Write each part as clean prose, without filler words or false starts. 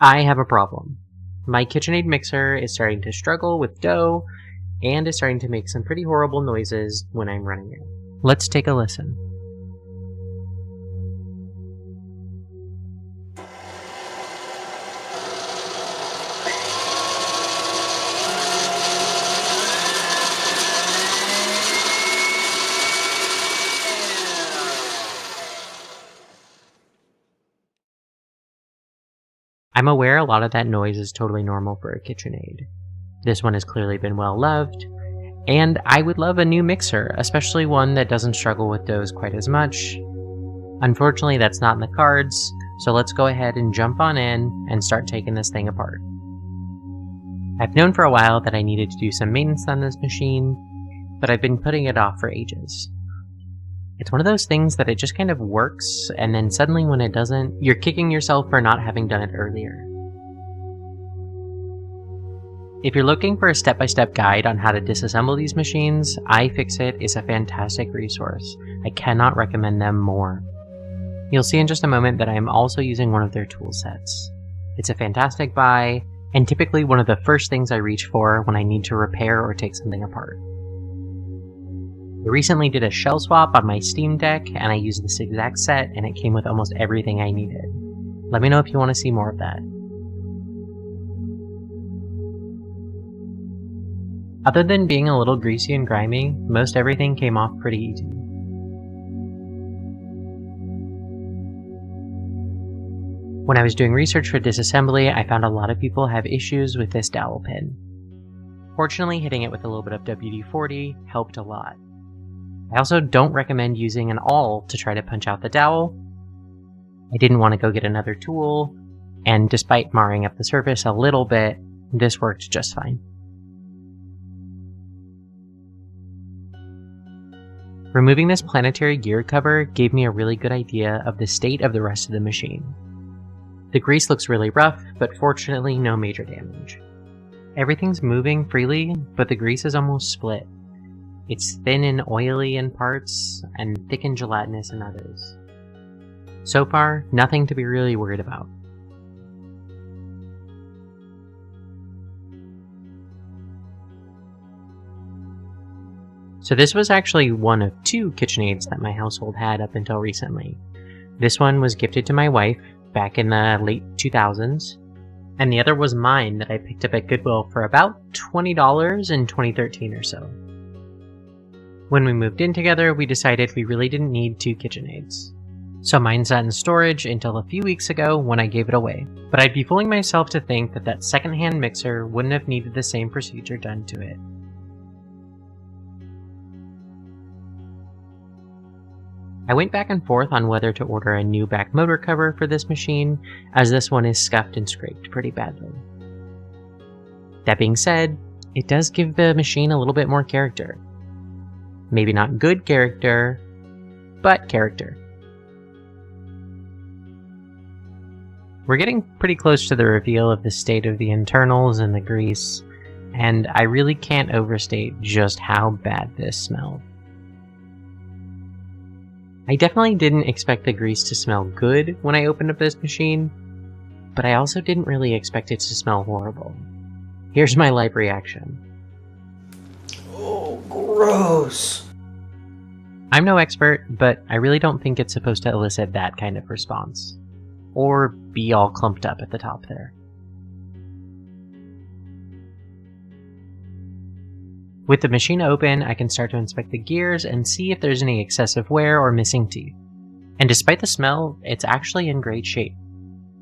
I have a problem. My KitchenAid mixer is starting to struggle with dough and is starting to make some pretty horrible noises when I'm running it. Let's take a listen. I'm aware a lot of that noise is totally normal for a KitchenAid. This one has clearly been well loved, and I would love a new mixer, especially one that doesn't struggle with doughs quite as much. Unfortunately, that's not in the cards, so let's go ahead and jump on in and start taking this thing apart. I've known for a while that I needed to do some maintenance on this machine, but I've been putting it off for ages. It's one of those things that it just kind of works, and then suddenly when it doesn't, you're kicking yourself for not having done it earlier. If you're looking for a step-by-step guide on how to disassemble these machines, iFixit is a fantastic resource. I cannot recommend them more. You'll see in just a moment that I am also using one of their tool sets. It's a fantastic buy, and typically one of the first things I reach for when I need to repair or take something apart. I recently did a shell swap on my Steam Deck, and I used this exact set, and it came with almost everything I needed. Let me know if you want to see more of that. Other than being a little greasy and grimy, most everything came off pretty easy. When I was doing research for disassembly, I found a lot of people have issues with this dowel pin. Fortunately, hitting it with a little bit of WD-40 helped a lot. I also don't recommend using an awl to try to punch out the dowel. I didn't want to go get another tool, and despite marring up the surface a little bit, this worked just fine. Removing this planetary gear cover gave me a really good idea of the state of the rest of the machine. The grease looks really rough, but fortunately no major damage. Everything's moving freely, but the grease is almost split. It's thin and oily in parts, and thick and gelatinous in others. So far, nothing to be really worried about. So this was actually one of two KitchenAids that my household had up until recently. This one was gifted to my wife back in the late 2000s, and the other was mine that I picked up at Goodwill for about $20 in 2013 or so. When we moved in together, we decided we really didn't need two KitchenAids. So mine sat in storage until a few weeks ago when I gave it away. But I'd be fooling myself to think that that secondhand mixer wouldn't have needed the same procedure done to it. I went back and forth on whether to order a new back motor cover for this machine, as this one is scuffed and scraped pretty badly. That being said, it does give the machine a little bit more character. Maybe not good character, but character. We're getting pretty close to the reveal of the state of the internals and the grease, and I really can't overstate just how bad this smelled. I definitely didn't expect the grease to smell good when I opened up this machine, but I also didn't really expect it to smell horrible. Here's my live reaction. Oh, gross. I'm no expert, but I really don't think it's supposed to elicit that kind of response. Or be all clumped up at the top there. With the machine open, I can start to inspect the gears and see if there's any excessive wear or missing teeth. And despite the smell, it's actually in great shape.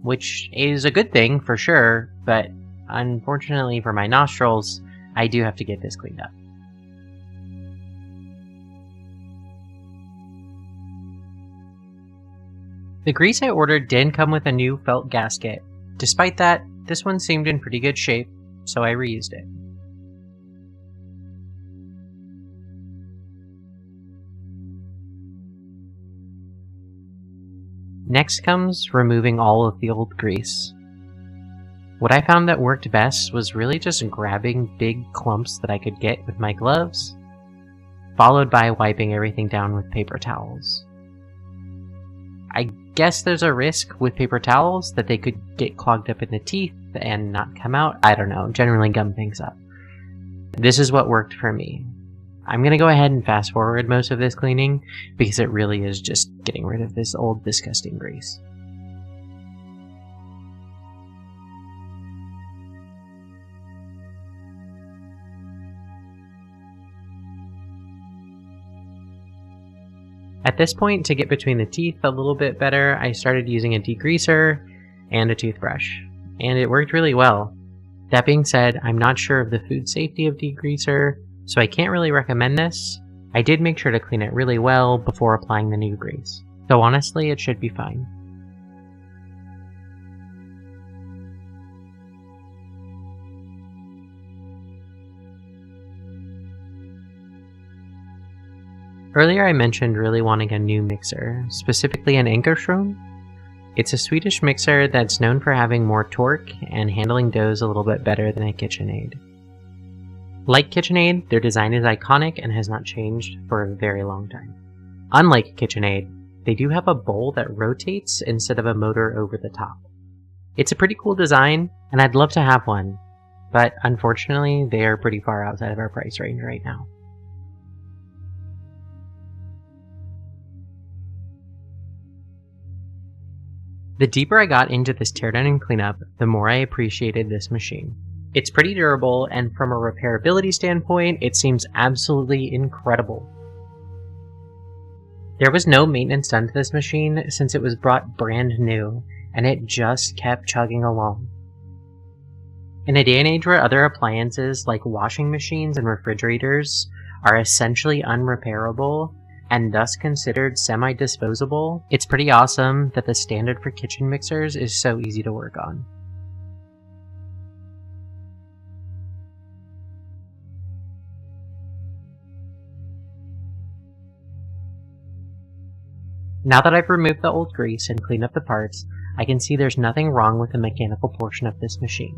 Which is a good thing for sure, but unfortunately for my nostrils, I do have to get this cleaned up. The grease I ordered didn't come with a new felt gasket. Despite that, this one seemed in pretty good shape, so I reused it. Next comes removing all of the old grease. What I found that worked best was really just grabbing big clumps that I could get with my gloves, followed by wiping everything down with paper towels. I guess there's a risk with paper towels that they could get clogged up in the teeth and not come out. I don't know, generally gum things up. This is what worked for me. I'm going to go ahead and fast forward most of this cleaning because it really is just getting rid of this old disgusting grease. At this point, to get between the teeth a little bit better, I started using a degreaser and a toothbrush, and it worked really well. That being said, I'm not sure of the food safety of degreaser, so I can't really recommend this. I did make sure to clean it really well before applying the new grease, so honestly, it should be fine. Earlier I mentioned really wanting a new mixer, specifically an Ankerstrom. It's a Swedish mixer that's known for having more torque and handling doughs a little bit better than a KitchenAid. Like KitchenAid, their design is iconic and has not changed for a very long time. Unlike KitchenAid, they do have a bowl that rotates instead of a motor over the top. It's a pretty cool design, and I'd love to have one, but unfortunately they are pretty far outside of our price range right now. The deeper I got into this teardown and cleanup, the more I appreciated this machine. It's pretty durable, and from a repairability standpoint, it seems absolutely incredible. There was no maintenance done to this machine since it was brought brand new, and it just kept chugging along. In a day and age where other appliances like washing machines and refrigerators are essentially unrepairable, and thus considered semi-disposable, it's pretty awesome that the standard for kitchen mixers is so easy to work on. Now that I've removed the old grease and cleaned up the parts, I can see there's nothing wrong with the mechanical portion of this machine.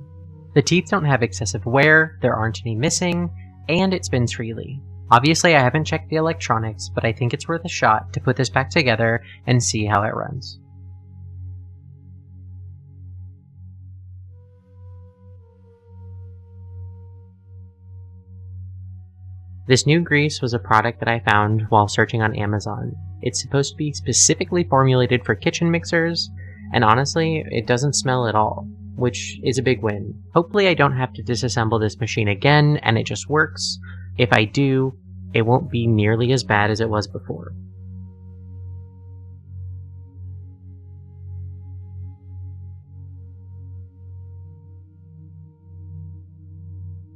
The teeth don't have excessive wear, there aren't any missing, and it spins freely. Obviously I haven't checked the electronics, but I think it's worth a shot to put this back together and see how it runs. This new grease was a product that I found while searching on Amazon. It's supposed to be specifically formulated for kitchen mixers, and honestly, it doesn't smell at all, which is a big win. Hopefully I don't have to disassemble this machine again and it just works. If I do, it won't be nearly as bad as it was before.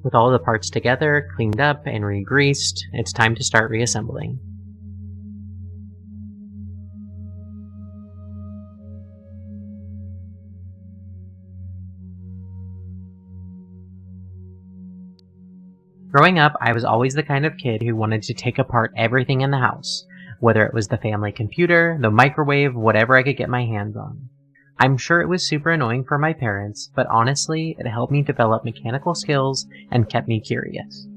With all the parts together, cleaned up, and re-greased, it's time to start reassembling. Growing up, I was always the kind of kid who wanted to take apart everything in the house, whether it was the family computer, the microwave, whatever I could get my hands on. I'm sure it was super annoying for my parents, but honestly, it helped me develop mechanical skills and kept me curious.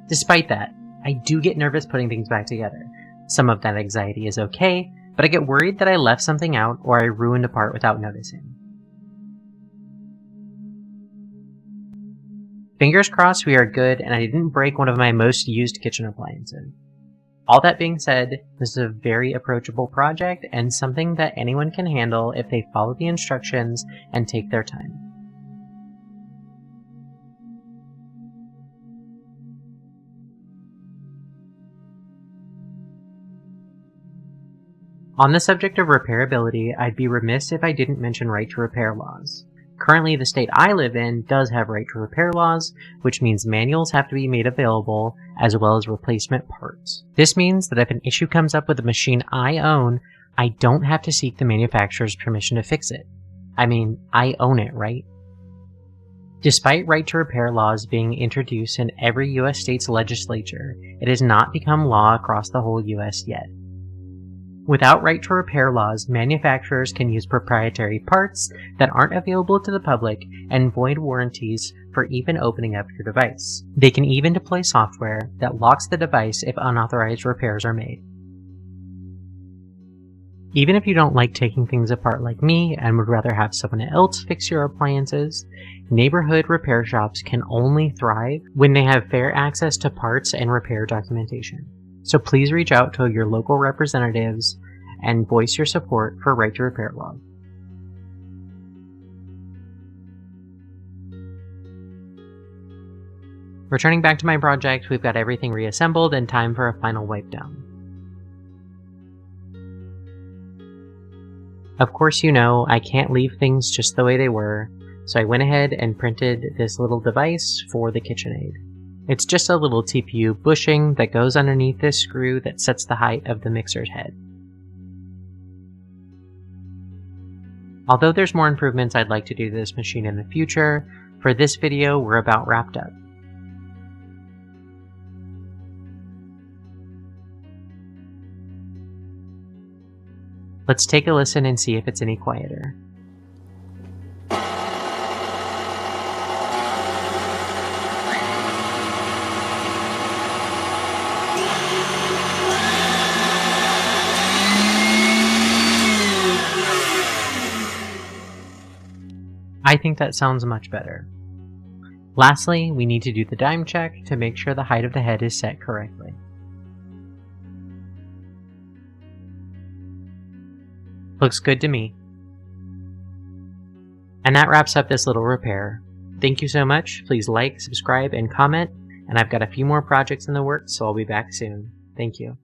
Despite that, I do get nervous putting things back together. Some of that anxiety is okay, but I get worried that I left something out or I ruined a part without noticing. Fingers crossed we are good and I didn't break one of my most used kitchen appliances. All that being said, this is a very approachable project and something that anyone can handle if they follow the instructions and take their time. On the subject of repairability, I'd be remiss if I didn't mention right to repair laws. Currently, the state I live in does have right to repair laws, which means manuals have to be made available, as well as replacement parts. This means that if an issue comes up with a machine I own, I don't have to seek the manufacturer's permission to fix it. I mean, I own it, right? Despite right to repair laws being introduced in every US state's legislature, it has not become law across the whole US yet. Without right to repair laws, manufacturers can use proprietary parts that aren't available to the public and void warranties for even opening up your device. They can even deploy software that locks the device if unauthorized repairs are made. Even if you don't like taking things apart like me and would rather have someone else fix your appliances, neighborhood repair shops can only thrive when they have fair access to parts and repair documentation. So please reach out to your local representatives and voice your support for Right to Repair Law. Returning back to my project, we've got everything reassembled and time for a final wipe down. Of course, you know, I can't leave things just the way they were, so I went ahead and printed this little device for the KitchenAid. It's just a little TPU bushing that goes underneath this screw that sets the height of the mixer's head. Although there's more improvements I'd like to do to this machine in the future, for this video we're about wrapped up. Let's take a listen and see if it's any quieter. I think that sounds much better. Lastly, we need to do the dime check to make sure the height of the head is set correctly. Looks good to me. And that wraps up this little repair. Thank you so much. Please like, subscribe, and comment. And I've got a few more projects in the works, so I'll be back soon. Thank you.